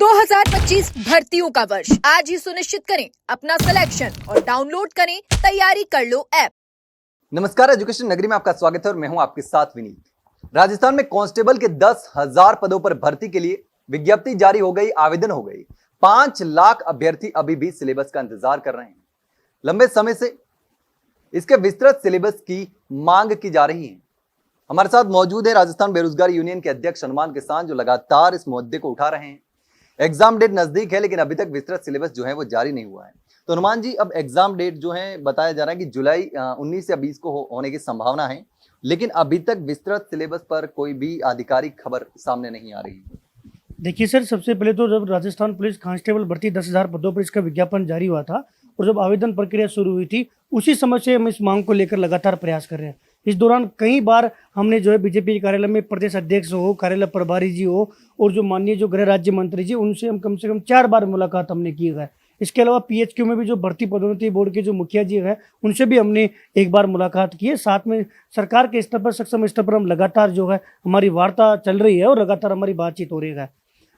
2025 भर्तियों का वर्ष आज ही सुनिश्चित करें अपना सिलेक्शन और डाउनलोड करें तैयारी कर लो ऐप। नमस्कार, एजुकेशन नगरी में आपका स्वागत है और मैं हूं आपके साथ विनीत। राजस्थान में कांस्टेबल के 10,000 पदों पर भर्ती के लिए विज्ञप्ति जारी हो गई, आवेदन हो गई। 5 लाख अभ्यर्थी अभी भी सिलेबस का इंतजार कर रहे हैं। लंबे समय से इसके विस्तृत सिलेबस की मांग की जा रही है। हमारे साथ मौजूद है राजस्थान बेरोजगार यूनियन के अध्यक्ष हनुमान किसान, जो लगातार इस मुद्दे को उठा रहे हैं। एग्जाम डेट नजदीक है लेकिन अभी तक विस्तृत सिलेबस जो है वो जारी नहीं हुआ है। तो हनुमान जी, अब एग्जाम डेट जो है बताया जा रहा है कि जुलाई 19 या 20 को होने की संभावना है, लेकिन अभी तक विस्तृत सिलेबस पर कोई भी आधिकारिक खबर सामने नहीं आ रही है। देखिए सर, सबसे पहले तो जब राजस्थान पुलिस कांस्टेबल भर्ती 10,000 पदों पर इसका विज्ञापन जारी हुआ था और जब आवेदन प्रक्रिया शुरू हुई थी, उसी समय से हम इस मांग को लेकर लगातार प्रयास कर रहे हैं। इस दौरान कई बार हमने जो है बीजेपी कार्यालय में प्रदेश अध्यक्ष हो, कार्यालय प्रभारी जी हो और जो माननीय जो गृह राज्य मंत्री जी, उनसे हम कम से कम 4 बार मुलाकात हमने की है। इसके अलावा पीएचक्यू में भी जो भर्ती पदोन्नति बोर्ड के जो मुखिया जी हैं, उनसे भी हमने एक बार मुलाकात की है। साथ में सरकार के स्तर पर, सक्षम स्तर पर हम लगातार जो है हमारी वार्ता चल रही है और लगातार हमारी बातचीत हो रही है।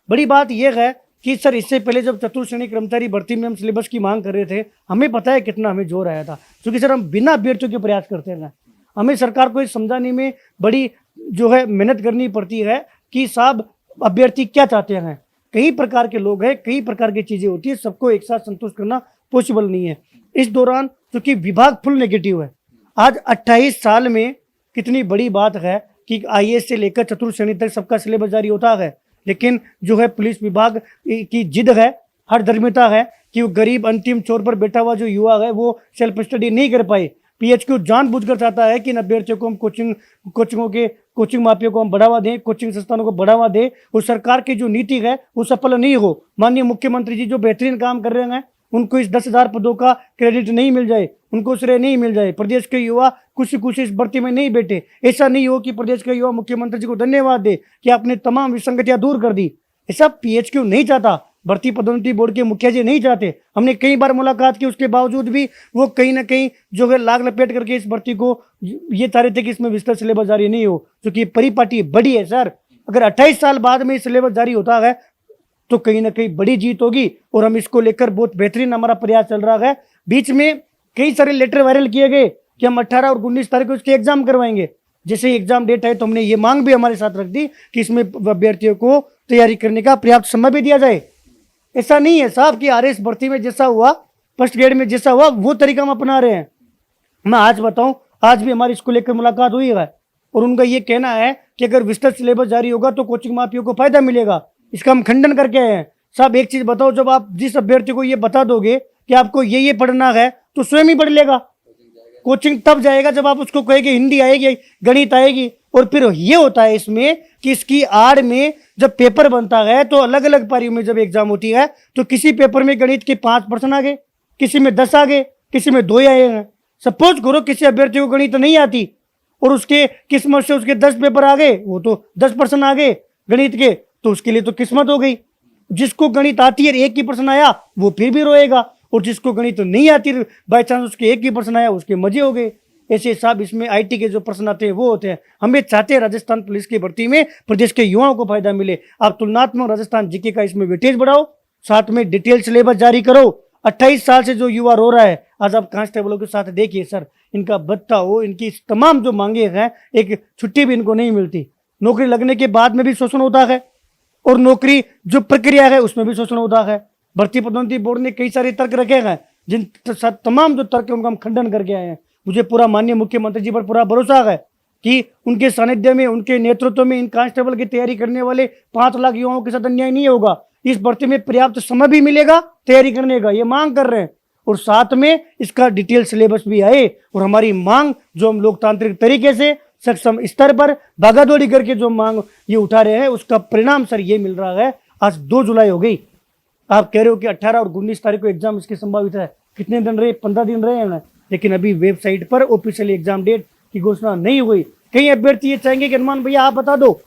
बड़ी बात यह है कि सर, इससे पहले जब चतुर्थ श्रेणी कर्मचारी भर्ती में हम सिलेबस की मांग कर रहे थे, हमें पता है कितना हमें जोर आया था, क्योंकि सर हम बिना अभ्यर्थियों के प्रयास करते हैं। हमें सरकार को इस समझाने में बड़ी जो है मेहनत करनी पड़ती है कि साहब अभ्यर्थी क्या चाहते हैं। कई प्रकार के लोग हैं, कई प्रकार की चीज़ें होती है, सबको एक साथ संतुष्ट करना पॉसिबल नहीं है। इस दौरान चूँकि विभाग फुल नेगेटिव है, आज 28 साल में कितनी बड़ी बात है कि आईएएस से लेकर चतुर्थ श्रेणी तक सबका सिलेबस जारी होता है, लेकिन जो है पुलिस विभाग की जिद है, हर धर्मिता है कि वो गरीब अंतिम छोर पर बैठा हुआ जो युवा है वो सेल्फ स्टडी नहीं कर पाए। पीएचक्यू जानबूझकर चाहता है कि इन अभ्यर्थियों को हम कोचिंग माफिया को हम बढ़ावा दें, कोचिंग संस्थानों को बढ़ावा दें, और सरकार की जो नीति है वो सफल नहीं हो। माननीय मुख्यमंत्री जी जो बेहतरीन काम कर रहे हैं, उनको इस 10,000 पदों का क्रेडिट नहीं मिल जाए, उनको श्रेय नहीं मिल जाए। प्रदेश के युवा खुशी इस भर्ती में नहीं बैठे। ऐसा नहीं हो कि प्रदेश के युवा मुख्यमंत्री जी को धन्यवाद दे कि आपने तमाम विसंगतियां दूर कर दी। ऐसा पीएचक्यू नहीं चाहता, भर्ती पदोन्नति बोर्ड के मुखिया जी नहीं चाहते। हमने कई बार मुलाकात की, उसके बावजूद भी वो कहीं ना कहीं जो है लाग लपेट करके इस भर्ती को ये चाह रहे थे कि इसमें विस्तृत सिलेबस जारी नहीं हो, क्योंकि परिपाटी बड़ी है सर। अगर 28 साल बाद में सिलेबस जारी होता है तो कहीं ना कहीं बड़ी जीत होगी, और हम इसको लेकर बहुत बेहतरीन हमारा प्रयास चल रहा है। बीच में कई सारे लेटर वायरल किए गए कि हम 18 और 19 तारीख को इसके एग्जाम करवाएंगे। जैसे ही एग्जाम डेट है तो हमने ये मांग भी हमारे साथ रख दी कि इसमें अभ्यर्थियों को तैयारी करने का पर्याप्त समय भी दिया जाए। ऐसा नहीं है साहब कि आरएस भर्ती में जैसा हुआ, फर्स्ट ग्रेड में जैसा हुआ, वो तरीका हम अपना रहे हैं। मैं आज बताऊं, आज भी हमारी इसको लेकर मुलाकात हुई है और उनका ये कहना है कि अगर विस्तृत सिलेबस जारी होगा तो कोचिंग माफियों को फायदा मिलेगा। इसका हम खंडन करके आए हैं। साहब एक चीज बताओ, जब आप जिस अभ्यर्थी को ये बता दोगे कि आपको ये पढ़ना है तो स्वयं ही पढ़ लेगा। कोचिंग तब जाएगा जब आप उसको कहेंगे हिंदी आएगी, गणित आएगी। और फिर ये होता है इसमें कि इसकी आड़ में जब पेपर बनता है तो अलग अलग पारियों में जब एग्जाम होती है तो किसी पेपर में गणित के 5 प्रश्न आ गए, किसी में 10 आ गए, किसी में 2 आए हैं। सपोज करो किसी अभ्यर्थी को गणित नहीं आती और उसके किस्मत से उसके 10 पेपर आ गए, वो तो 10 प्रश्न आ गए गणित के, तो उसके लिए तो किस्मत हो गई। जिसको गणित आती है, एक ही प्रश्न आया, वो फिर भी रोएगा, और जिसको गणित नहीं आती, बाई चांस उसके एक ही प्रश्न आया, उसके मजे हो गए। ऐसे साहब इसमें आईटी के जो प्रश्न आते हैं वो होते हैं। हम ये चाहते हैं राजस्थान पुलिस की भर्ती में प्रदेश के युवाओं को फायदा मिले। आप तुलनात्मक राजस्थान जीके का इसमें वेटेज बढ़ाओ, साथ में डिटेल सिलेबस जारी करो। 28 साल से जो युवा रो रहा है, आज आप कांस्टेबलों के साथ देखिए सर, इनका बत्ता हो, इनकी तमाम जो मांगे हैं, एक छुट्टी भी इनको नहीं मिलती। नौकरी लगने के बाद में भी शोषण होता है और नौकरी जो प्रक्रिया है उसमें भी शोषण होता है। भर्ती पदोन्नति बोर्ड ने कई सारे तर्क रखे हैं, जिन तमाम जो तर्क है उनका हम खंडन करके आए हैं। मुझे पूरा माननीय मुख्यमंत्री जी पर पूरा भरोसा है कि उनके सानिध्य में, उनके नेतृत्व में इन कांस्टेबल की तैयारी करने वाले 5 लाख युवाओं के साथ अन्याय नहीं होगा। इस भर्ती में पर्याप्त समय भी मिलेगा तैयारी करने का, ये मांग कर रहे हैं, और साथ में इसका डिटेल सिलेबस भी आए। और हमारी मांग जो हम लोकतांत्रिक तरीके से सक्षम स्तर पर भागादौड़ी करके जो मांग ये उठा रहे हैं, उसका परिणाम सर ये मिल रहा है। आज 2 जुलाई हो गई, आप कह रहे हो कि 18 और 19 तारीख को एग्जाम इसकी संभावित है। कितने दिन रहे? 15 दिन रहे हैं, लेकिन अभी वेबसाइट पर ऑफिशियल एग्जाम डेट की घोषणा नहीं हुई। कई अभ्यर्थी ये चाहेंगे कि हनुमान भैया आप बता दो,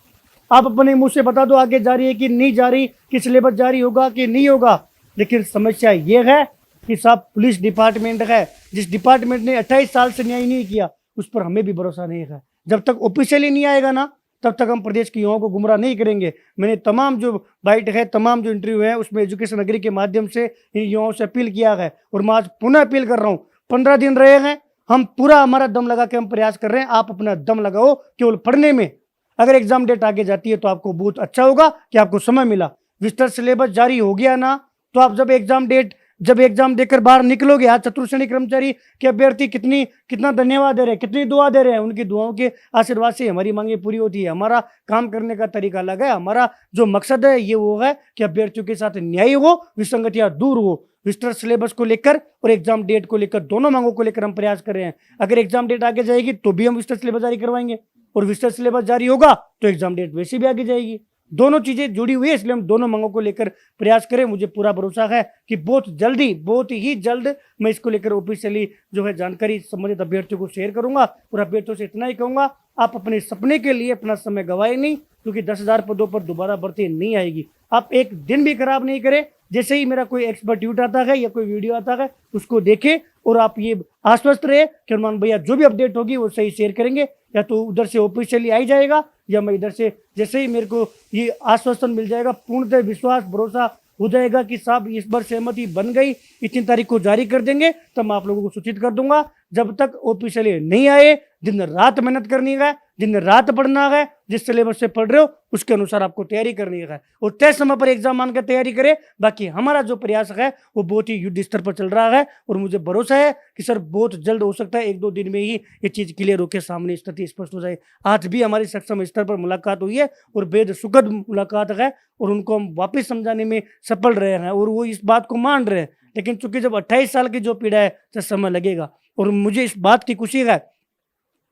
आप अपने मुंह से बता दो आगे जारी है कि नहीं जारी, कि सिलेबस जारी होगा कि नहीं होगा। लेकिन समस्या ये है कि साहब पुलिस डिपार्टमेंट है, जिस डिपार्टमेंट ने 28 साल से न्याय नहीं किया, उस पर हमें भी भरोसा नहीं है। जब तक ऑफिशियली नहीं आएगा ना, तब तक हम प्रदेश के युवाओं को गुमराह नहीं करेंगे। मैंने तमाम जो बाइट है, तमाम जो इंटरव्यू है, उसमें एजुकेशन नगरी के माध्यम से इन युवाओं से अपील किया है और मैं आज पुनः अपील कर रहा हूँ। 15 दिन रहे हैं, हम पूरा हमारा दम लगा के हम प्रयास कर रहे हैं। आप अपना दम लगाओ केवल पढ़ने में। अगर एग्जाम डेट आगे जाती है तो आपको बहुत अच्छा होगा कि आपको समय मिला। विस्तृत सिलेबस जारी हो गया ना, तो आप जब एग्जाम देकर बाहर निकलोगे, आज चतुर्श्रेणी कर्मचारी के अभ्यर्थी कितना धन्यवाद दे रहे हैं, कितनी दुआ दे रहे हैं। उनकी दुआओं के आशीर्वाद से हमारी मांगें पूरी होती है। हमारा काम करने का तरीका अलग है। हमारा जो मकसद है ये वो है कि अभ्यर्थियों के साथ न्याय हो, विसंगतियां दूर हो। विस्तृत सिलेबस को लेकर और एग्जाम डेट को लेकर, दोनों मांगों को लेकर हम प्रयास कर रहे हैं। अगर एग्जाम डेट आगे जाएगी तो भी हम विस्तृत सिलेबस जारी करवाएंगे, और विस्तृत सिलेबस जारी होगा तो एग्जाम डेट वैसे भी आगे जाएगी। दोनों चीजें जुड़ी हुई है, इसलिए हम दोनों मांगों को लेकर प्रयास करें। मुझे पूरा भरोसा है कि बहुत ही जल्द मैं इसको लेकर ऑफिशियली जो है जानकारी संबंधित अभ्यर्थियों को शेयर करूंगा। और अभ्यर्थियों से इतना ही कहूंगा, आप अपने सपने के लिए अपना समय गवाए नहीं, क्योंकि 10,000 पदों पर दोबारा भर्ती नहीं आएगी। आप एक दिन भी खराब नहीं करें। जैसे ही मेरा कोई एक्सपर्ट ट्वीट आता है या कोई वीडियो आता है, उसको देखें और आप ये आश्वस्त रहे कि हनुमान भैया जो भी अपडेट होगी वो सही शेयर करेंगे। या तो उधर से ऑफिशियली आई जाएगा, या मैं इधर से जैसे ही मेरे को ये आश्वासन मिल जाएगा, पूर्णतः विश्वास भरोसा हो जाएगा कि साहब इस बार सहमति बन गई, इतनी तारीख को जारी कर देंगे, तब मैं आप लोगों को सूचित कर दूंगा। जब तक ऑफिशियली नहीं आए, दिन रात मेहनत करनी है, दिन रात पढ़ना है। जिस सिलेबस से पढ़ रहे हो उसके अनुसार आपको तैयारी करनी है, और तय समय पर एग्जाम मान कर तैयारी करें। बाकी हमारा जो प्रयास है वो बहुत ही युद्ध स्तर पर चल रहा है, और मुझे भरोसा है कि सर बहुत जल्द हो सकता है 1-2 दिन में ही ये चीज क्लियर होकर सामने स्थिति स्पष्ट हो जाए। आज भी हमारी सक्षम स्तर पर मुलाकात हुई है और बेहद सुखद मुलाकात है, और उनको हम वापस समझाने में सफल रहे हैं, और वो इस बात को मान रहे हैं। लेकिन चूंकि जब 28 साल की जो पीड़ा है तो समय लगेगा, और मुझे इस बात की खुशी है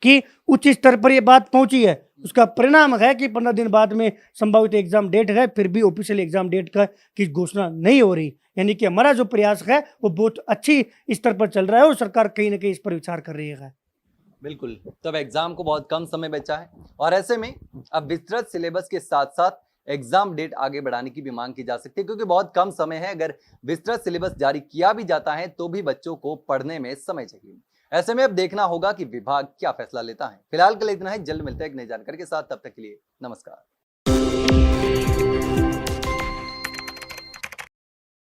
कि उच्च स्तर पर ये बात पहुंची है। उसका परिणाम है कि 15 दिन बाद में संभावित एग्जाम डेट है, फिर भी ऑफिशियल एग्जाम डेट की घोषणा नहीं हो रही। यानी कि हमारा जो प्रयास है वो बहुत अच्छी स्तर पर चल रहा है, और सरकार कहीं ना कहीं इस पर विचार कर रही है। बिल्कुल, तब एग्जाम को बहुत कम समय बचा है, और ऐसे में अब विस्तृत सिलेबस के साथ साथ एग्जाम डेट आगे बढ़ाने की भी मांग की जा सकती है, क्योंकि बहुत कम समय है। अगर विस्तृत सिलेबस जारी किया भी जाता है तो भी बच्चों को पढ़ने में समय चाहिए। ऐसे में अब देखना होगा कि विभाग क्या फैसला लेता है। फिलहाल के लिए इतना ही, जल्द मिलते हैं एक नई जानकारी के साथ। तब तक के लिए नमस्कार।